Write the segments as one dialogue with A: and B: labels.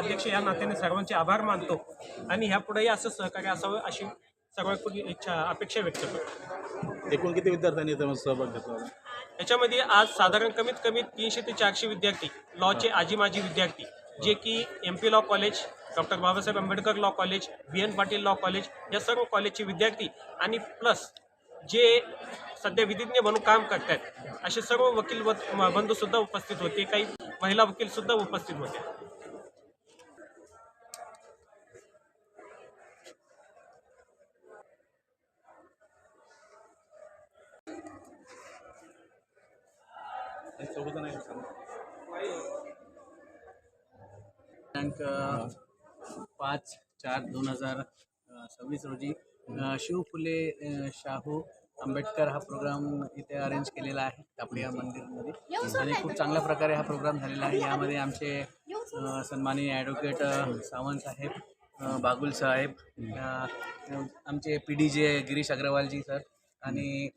A: अध्यक्ष या नात्याने सर्वांचे आभार मानतो आणि ह्यापुढेही असं सहकार्य असावं अशी सर्वांकडून अपेक्षा व्यक्त करतो.
B: एकूण किती विद्यार्थ्यांनी याच्यामध्ये सहभाग घेतला?
A: याच्यामध्ये आज साधारण कमीत कमी 300 ते 400 विद्यार्थी, लॉचे आजी माजी विद्यार्थी, जे की MP law college, doctor Babasaheb Ambedkar law college, BN Patil law college या सर्व कॉलेजचे विद्यार्थी आणि प्लस जे सध्या विधिज्ञ म्हणून काम करतात असे सर्व वकील बंधूसुद्धा उपस्थित होते, काही महिला वकीलसुद्धा उपस्थित होते.
C: दिनांक 5/4/2026 रोजी शिव फुले शाहू आंबेडकर हा प्रोग्राम इथे अरेंज केलेला आहे आपल्या मंदिरमध्ये आणि खूप चांगल्या प्रकारे हा प्रोग्राम झालेला आहे. यामध्ये आमचे सन्माननीय ॲडव्होकेट सावंत साहेब, बागुल साहेब, आमचे PDJ गिरीश अग्रवालजी सर आणि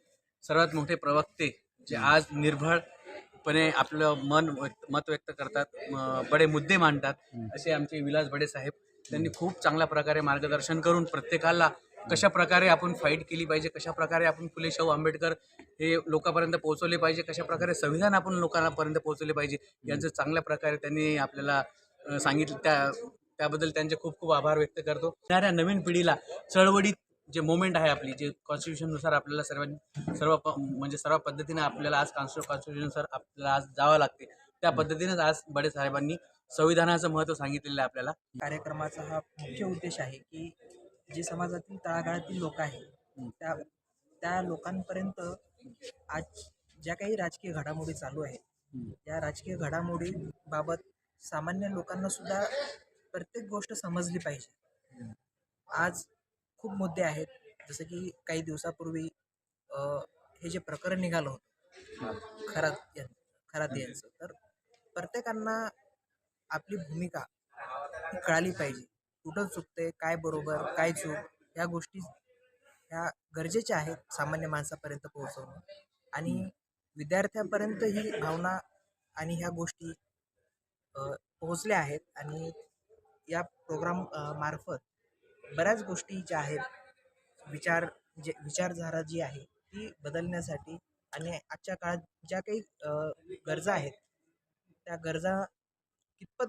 C: सर्वात मोठे प्रवक्ते जे आज निर्भळपणे आपलं मत व्यक्त करतात, बडे मुद्दे मांडतात असे आमचे विलास बडे साहेब. त्यांनी खूप चांगल्या प्रकारे मार्गदर्शन करून प्रत्येकाला कशा प्रकारे आपण फाईट केली पाहिजे, कशा प्रकारे आपण फुले शाहू आंबेडकर हे लोकांपर्यंत पोहोचवले पाहिजे, कशा प्रकारे संविधान आपण लोकांपर्यंत पोहोचवले पाहिजे यांचं चांगल्या प्रकारे त्यांनी आपल्याला सांगितलं. त्याबद्दल त्यांचे खूप खूप आभार व्यक्त करतो. येणाऱ्या नवीन पिढीला चळवळीत जे मोमेंट आहे आपली, जे कॉन्स्टिट्यूशननुसार आपल्याला सर्व पद्धतीने आपल्याला आज कॉन्स्टिट्यूशननुसार आपल्याला आज जावं लागते, त्या पद्धतीनेच आज बडे साहेबांनी संविधानाचं महत्त्व सांगितलेलं आहे आपल्याला.
D: कार्यक्रमाचा हा मुख्य उद्देश आहे की जे समाजातील तळागाळातील लोक आहेत त्या लोकांपर्यंत आज ज्या काही राजकीय घडामोडी चालू आहेत या राजकीय घडामोडीबाबत सामान्य लोकांना सुद्धा प्रत्येक गोष्ट समजली पाहिजे. आज खूप मुद्दे आहेत, जसं की काही दिवसापूर्वी हे जे प्रकरण निघालं होतं खरात यांचं, तर प्रत्येकांना आपली भूमिका ही कळाली पाहिजे. कुठं चुकते, काय बरोबर, काय चूक, ह्या गोष्टी ह्या गरजेच्या आहेत सामान्य माणसापर्यंत पोहोचवणं. आणि विद्यार्थ्यांपर्यंत ही भावना आणि ह्या गोष्टी पोहोचल्या आहेत आणि या प्रोग्राम मार्फत बऱ्याच गोष्टी ज्या आहेत, विचारधारा जी आहे ती बदलण्यासाठी आणि आजच्या काळात ज्या काही गरजा आहेत त्या गरजा कितपत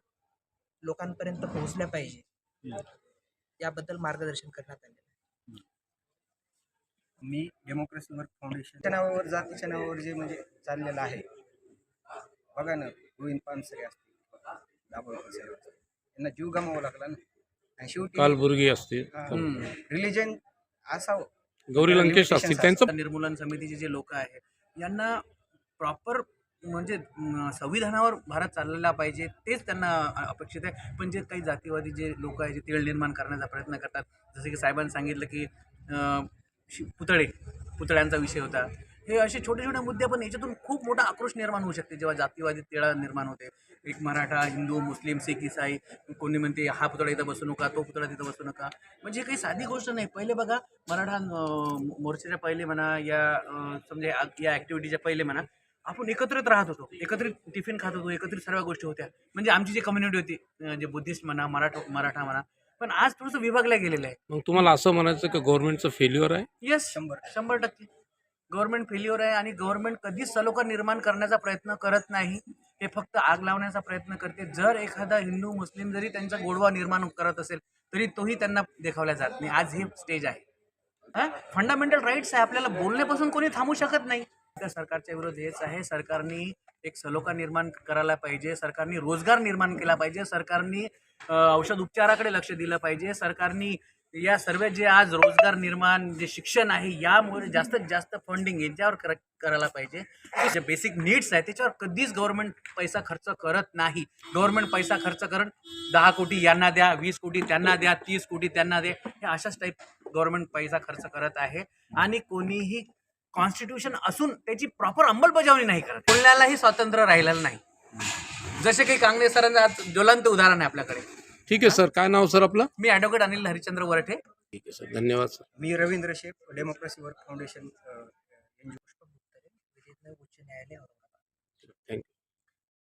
D: लोकांपर्यंत पोहोचल्या पाहिजे याबद्दल मार्गदर्शन करण्यात आले.
E: मी डेमोक्रेसी वर्क फाउंडेशनच्या नावावर, जातीच्या नावावर जे म्हणजे चाललेलं आहे बघा ना, गोविंद पानसरे असतील, दाभोळकर साहेब असतील, यांना जीव गमावा लागला ना. आणि शेवटी
F: कालबुर्गी असतील,
E: रिलिजन असावं,
F: गौरी लंकेश असतील, त्यांचं
C: निर्मूलन समितीचे जे लोक आहेत यांना प्रॉपर म्हणजे संविधानावर भारत चाललेला पाहिजे तेच त्यांना अपेक्षित आहे. पण जे काही जातीवादी जे लोक आहेत जे तीळ निर्माण करण्याचा प्रयत्न करतात, जसे की साहेबांनी सांगितलं की पुतळ्यांचा विषय होता, हे असे छोटे छोटे मुद्दे, पण याच्यातून खूप मोठा आक्रोश निर्माण होऊ शकते जेव्हा जातीवादी तिळा निर्माण होते. एक मराठा, हिंदू, मुस्लिम, सिख, ईसाई, कोणी म्हणते हा पुतळा इथं बसू नका, तो पुतळा तिथं बसू नका, म्हणजे काही साधी गोष्ट नाही. पहिले बघा, मराठा मोर्चाच्या पहिले म्हणा या समजा या ॲक्टिव्हिटीच्या पहिले म्हणा, आपण एकत्रित राहत होतो, एकत्रित टिफिन खात होतो, एकत्रित सर्व गोष्टी होत्या. म्हणजे आमची जी कम्युनिटी होती, जे बुद्धिस्ट म्हणा, मराठा म्हणा, पण आज थोडंसं विभागल्या गेलेलं आहे.
F: मग तुम्हाला असं म्हणायचं की गव्हर्नमेंटचं फेल्युअर आहे?
C: येस, 100% गव्हर्नमेंट फेल्युअर आहे. आणि गव्हर्नमेंट कधीच सलोखा निर्माण करण्याचा प्रयत्न करत नाही, हे फक्त आग लावण्याचा प्रयत्न करते. जर एखादा हिंदू मुस्लिम जरी त्यांचा गोडवा निर्माण करत असेल तरी तोही त्यांना देखावला जात नाही. आज हे स्टेज आहे. फंडामेंटल राईट्स आहे, आपल्याला बोलण्यापासून कोणी थांबू शकत नाही. त्या सरकारच्या विरोध हेच आहे, सरकारने एक सलोखा निर्माण करायला पाहिजे, सरकारने रोजगार निर्माण केला पाहिजे, सरकारने औषध उपचाराकडे लक्ष दिलं पाहिजे, सरकारने या सर्व जे आज रोजगार निर्माण, जे शिक्षण आहे यामुळे जास्तीत जास्त फंडिंग यांच्यावर करायला पाहिजे. जे बेसिक नीड्स आहे त्याच्यावर कधीच गव्हर्नमेंट पैसा खर्च करत नाही. गव्हर्नमेंट पैसा खर्च करून 10 कोटी यांना द्या, 20 कोटी त्यांना द्या, 30 कोटी त्यांना द्या, हे अशाच टाईप गव्हर्नमेंट पैसा खर्च करत आहे. आणि कोणीही कॉन्स्टिट्यूशन असून त्याची प्रॉपर अंमलबजावणी नाही करत. बोलण्यालाही स्वातंत्र्य राहिलेलं नाही. जसे काही काँग्रेस सरांचं आज ज्वलंत उदाहरण आहे आपल्याकडे.
F: ठीक आहे सर, काय नाव सर आपलं?
C: मी ॲडव्होकेट अनिल हरिश्चंद्र वरठे.
F: ठीक आहे सर, धन्यवाद सर.
E: मी Ravindra Shaikh, democracy work foundation,
D: उच्च न्यायालय औरंगाबाद.
F: थँक्यू.